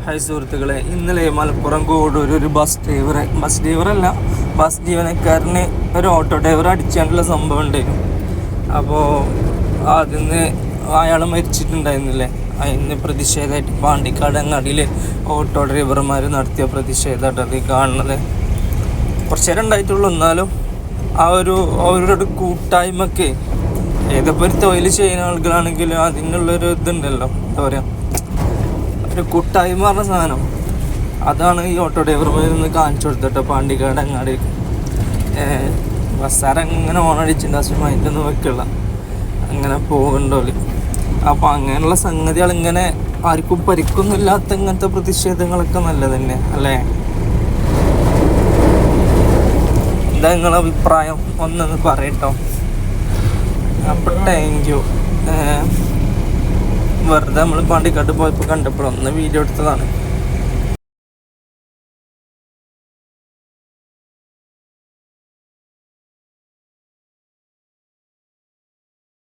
Hi സുഹൃത്തുക്കളെ, ഇന്നലെ മലപ്പുറം കോടൂർ ഒരു ബസ് ജീവനക്കാരന് ഒരു ഓട്ടോ ഡ്രൈവർ അടിച്ചാണ്ടുള്ള സംഭവം ഉണ്ടായിരുന്നു. അപ്പോൾ അതിന് അയാൾ മരിച്ചിട്ടുണ്ടായിരുന്നില്ലേ, അതിന് പ്രതിഷേധമായിട്ട് പാണ്ടിക്കാട് അങ്ങാടിയിൽ ഓട്ടോ ഡ്രൈവർമാർ നടത്തിയ പ്രതിഷേധമായിട്ട് അത് കാണുന്നത്. കുറച്ച് നേരം ഉണ്ടായിട്ടുള്ളൂ, എന്നാലും അവരുടെ കൂട്ടായ്മക്ക് ഏതൊക്കെ ഒരു തൊഴിൽ ചെയ്യുന്ന ആളുകളാണെങ്കിലും അതിനുള്ളൊരു ഇതുണ്ടല്ലോ, എന്താ പറയുക, ഒരു കൂട്ടായ്മ പറഞ്ഞ സാധനം. അതാണ് ഈ ഓട്ടോ ഡ്രൈവർമാരൊന്ന് കാണിച്ചു കൊടുത്തിട്ടോ. പാണ്ടിക്കാട് അങ്ങാടി ബസ്സാരങ്ങനെ ഓണടിച്ചിട്ടുണ്ട്, പക്ഷെ മൈൻഡൊന്നും വെക്കില്ല, അങ്ങനെ പോകുന്നുണ്ടോല്. അപ്പോൾ അങ്ങനെയുള്ള സംഗതികൾ ഇങ്ങനെ ആർക്കും പരിക്കൊന്നുമില്ലാത്ത ഇങ്ങനത്തെ പ്രതിഷേധങ്ങളൊക്കെ നല്ലത് തന്നെ അല്ലേ? എന്താ നിങ്ങളുടെ അഭിപ്രായം ഒന്നൊന്ന് പറയട്ടോ. അപ്പോൾ താങ്ക് യു. വെറുതെ നമ്മൾ പാണ്ടിക്കാട്ട് പോയപ്പോൾ കണ്ടപ്പോൾ ഒന്ന് വീഡിയോ എടുത്തതാണ്.